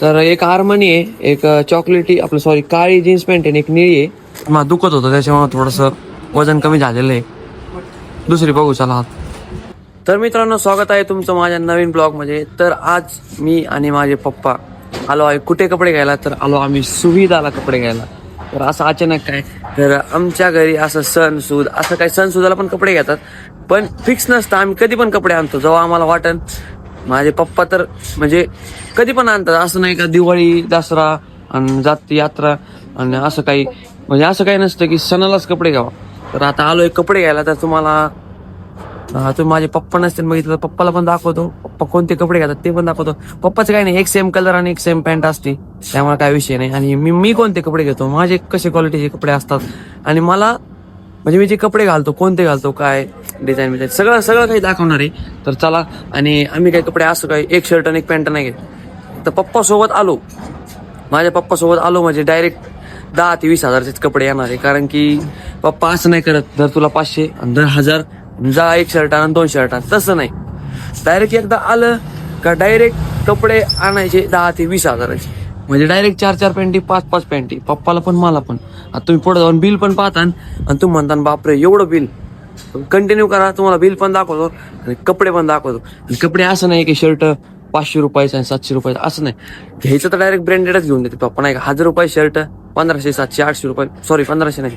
तर एक आर्मनी आहे, एक चॉकलेटी आपलं काळी जीन्स पॅन्ट आहे, एक निळी आहे. मला दुखत होतं त्याच्यामुळे थोडंसं वजन कमी झालेलं आहे. दुसरी बघू चला. तर मित्रांनो, स्वागत आहे तुमचं माझ्या नवीन ब्लॉगमध्ये. तर आज मी आणि माझे पप्पा आलो आहे कुठे कपडे घ्यायला, तर आलो आम्ही सुविधाला कपडे घ्यायला. तर असं अचानक काय, तर आमच्या घरी असं सणसूद असं काही सणसुदाला पण कपडे घेतात, पण फिक्स नसतं. आम्ही कधी पण कपडे आणतो जेव्हा आम्हाला वाटन. माझे पप्पा तर म्हणजे कधी पण आणतात, असं नाही का दिवाळी दसरा आणि जात यात्रा आणि असं काही, म्हणजे असं काही नसतं की सणालाच कपडे घ्यावा. तर आता आलोय कपडे घ्यायला, तर तुम्हाला तुम्ही माझे पप्पा नसतील बघितलं तर पप्पाला पण दाखवतो. पप्पा कोणते कपडे घेतात ते पण दाखवतो. पप्पाचं काही नाही, एक सेम कलर आणि एक सेम पॅन्ट असते, त्यामुळे काय विषय नाही. आणि मी कोणते कपडे घेतो, माझे कसे क्वालिटीचे कपडे असतात आणि मला म्हणजे मी जे कपडे घालतो कोणते घालतो, काय डिझाईन बिझाईन सगळं काही दाखवणार आहे. तर चला. आणि आम्ही काही कपडे असं काही एक शर्ट आणि एक पॅन्ट नाही घेत. तर पप्पासोबत आलो, माझ्या पप्पासोबत आलो म्हणजे डायरेक्ट 10 ते 20 हजारचेच कपडे येणार आहे. कारण की पप्पा असं नाही करत, जर तुला 500 आणि 10,000 जा एक शर्ट आणि 2 शर्ट, तसं नाही. डायरेक्ट एकदा आलं का डायरेक्ट कपडे आणायचे 10 ते 20 हजाराचे, म्हणजे डायरेक्ट 4 पॅन्टी 5 पॅन्टी, पप्पाला पण मला पण. आता तुम्ही पुढे जाऊन बिल पण पाहता आणि तुम्ही म्हणता बापरे एवढं बिल. कंटिन्यू करा, तुम्हाला बिल पण दाखवतो आणि कपडे पण दाखवतो. आणि कपडे असं नाही की शर्ट 500 रुपयाचं आणि 700 रुपयाचं असं नाही. घ्यायचं तर डायरेक्ट ब्रँडेडच घेऊन देते पप्पा. नाही 1000 रुपये शर्ट, 1500 700 800 रुपये, 1500 नाही,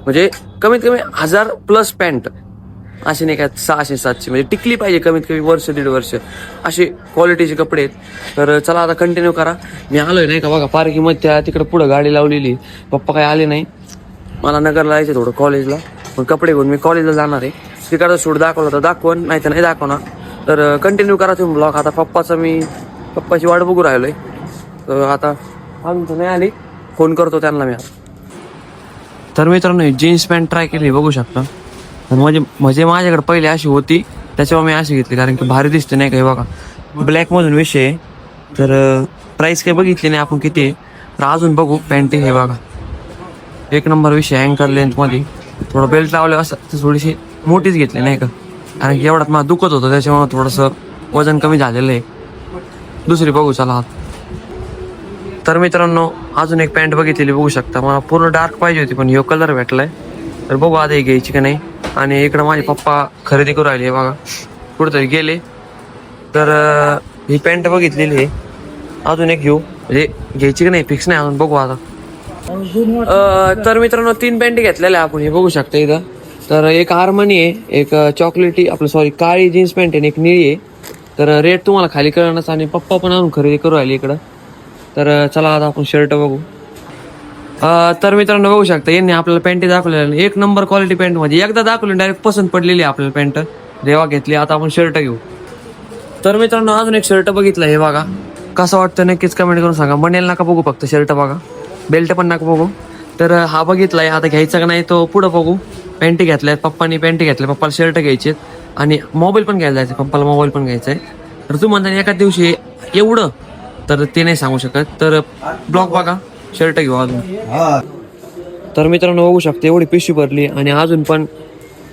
म्हणजे कमीत कमी 1000 प्लस पॅन्ट. असे नाही काय 600 700, म्हणजे टिकली पाहिजे कमीत कमी वर्ष 1.5 वर्ष, असे क्वालिटीचे कपडे आहेत. तर चला आता कंटिन्यू करा. मी आलोय नाही का बघा पार्किंगमध्ये, तिकडे पुढे गाडी लावलेली. पप्पा काही आले नाही, मला नगरला जायचं थोडं कॉलेजला, पण कपडे घेऊन मी कॉलेजला जाणार आहे. तिकडचा शूट दाखवला तर दाखवून, नाही तर नाही दाखवणार. तर कंटिन्यू करा तुम्ही ब्लॉग. आता पप्पाची वाट बघू राहिलोय. तर आता आमचं नाही आली, फोन करतो त्यांना मी. तर मित्रांनो, जीन्स पॅन्ट ट्राय केली, बघू शकता. म्हणजे माझ्याकडे पहिले अशी होती, त्याच्यावर मी अशी घेतली कारण की भारी दिसते नाही काही. बघा ब्लॅकमधून विषय आहे. तर प्राईस काही बघितली नाही आपण किती आहे, तर अजून बघू. पॅन्ट हे बघा, एक नंबर विषय. अँकर लेंथमध्ये थोडं बेल्ट लावलं असं, तर थोडीशी मोठीच घेतली नाही का, कारण की एवढ्यात मला दुखत होतं त्याच्यामुळे थोडंसं वजन कमी झालेलं आहे. दुसरी बघू चला. तर मित्रांनो, अजून एक पॅन्ट बघितलेली, बघू शकता. मला पूर्ण डार्क पाहिजे होती पण ह्यो कलर भेटलाय, तर बघू आता हे घ्यायची का नाही. आणि इकडं माझे पप्पा खरेदी करू राहिले बघा, कुठेतरी गेले. तर ही पॅन्ट बघितलेली आहे, अजून एक घेऊ, म्हणजे घ्यायची का नाही फिक्स नाही अजून, बघू आता. तर मित्रांनो, 3 पॅन्टी घेतलेल्या आपण, हे बघू शकता इथं. तर एक आर्मनी आहे, एक चॉकलेटी काळी जीन्स पॅन्ट आहे, एक निळी आहे. तर रेट तुम्हाला खाली कळणार. आणि पप्पा पण अजून खरेदी करू राहिले इकडं. तर चला आता आपण शर्ट बघू. तर मित्रांनो बघू शकता, यांनी आपल्याला पॅन्टी दाखवलेल्या, एक नंबर क्वालिटी पॅन्ट. म्हणजे एकदा दाखवली डायरेक्ट पसंत पडलेली आपल्याला पॅन्ट, जेव्हा घेतली. आता आपण शर्ट घेऊ. तर मित्रांनो, अजून एक शर्ट बघितलं, हे बघा. कसं वाटतं नक्कीच कमेंट करून सांगा. बनेल नका बघू, फक्त शर्ट बघा, बेल्ट पण नका बघू. तर हा बघितलाय, आता घ्यायचा का नाही तो पुढं बघू. पॅन्टी घेतल्यात पप्पानी, पॅन्टी घेतल्या, पप्पाला शर्ट घ्यायचे आणि मोबाईल पण घ्यायला जायचं, पप्पाला मोबाईल पण घ्यायचा आहे. तर तू म्हणता एका दिवशी एवढं, तर ते नाही सांगू शकत. तर ब्लॉग बघा, शर्ट घेऊ अजून. तर मित्रांनो बघू शकते, एवढी पिशवी भरली. आणि अजून पण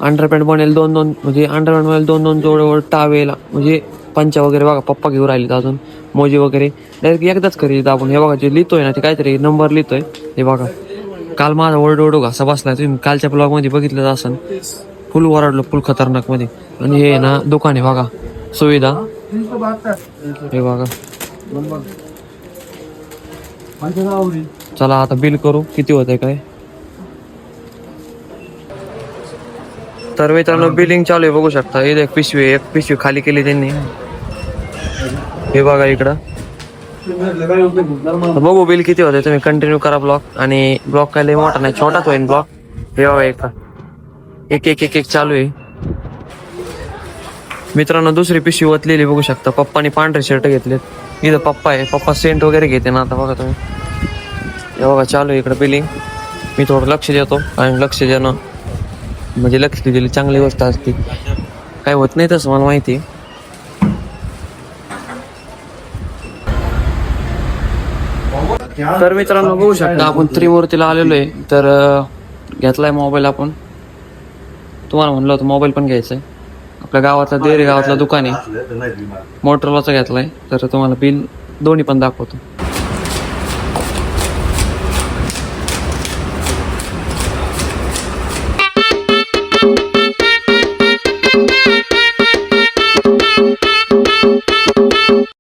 अंडरपॅन्ट बनेल 2-2, म्हणजे अंडरपॅन्ट बनेल 2-2 जोड, टावेल, म्हणजे पंचा वगैरे बघा पप्पा घेऊन राहिले. अजून मोजी वगैरे डायरेक्ट एकदाच खरेदी आपण. हे बघा जे लिहितोय ना, ते काहीतरी नंबर लिहितोय, हे बघा. काल माझा ओरडो घासा बसलाय, तुम्ही कालच्या ब्लॉगमध्ये बघितलं असन. फुल ओरडलो, फुल खतरनाक मध्ये. आणि हे ना दुकान आहे बघा, सुविधा, हे बघा. चला आता बिल करू, किती होतंय काय. तर मित्रांनो, बिलिंग चालू आहे, बघू शकता. इथे एक पिशवी खाली केली त्यांनी, हे बघा इकडं. बघू बिल किती होते. तुम्ही कंटिन्यू करा ब्लॉग. आणि ब्लॉग काय लय मोठा नाही, छोटाच होईल ब्लॉग. हे बघा एक चालू आहे. मित्रांनो, दुसरी पिशवी ओतलेली बघू शकता. पप्पानी पांढरे शर्ट घेतलेत. इथं पप्पा आहे, पप्पा सेंट वगैरे घेते ना. आता बघा तुम्ही, हे बघा चालू आहे इकडं बिलिंग. मी थोडं लक्ष देतो, आणि लक्ष देणं म्हणजे लक्ष दिलेली चांगली गोष्ट असते. काय होत नाही तसं मला माहिती. तर मित्रांनो बघू शकता, आपण त्रिमूर्तीला आलेलो आहे. तर घेतलाय मोबाईल आपण. तुम्हाला म्हणलं होतं मोबाईल पण घ्यायचा आहे. आपल्या गावातला गावातला दुकान आहे, मोटरोलाचा घेतलाय. तर तुम्हाला बिल दोन्ही पण दाखवतो.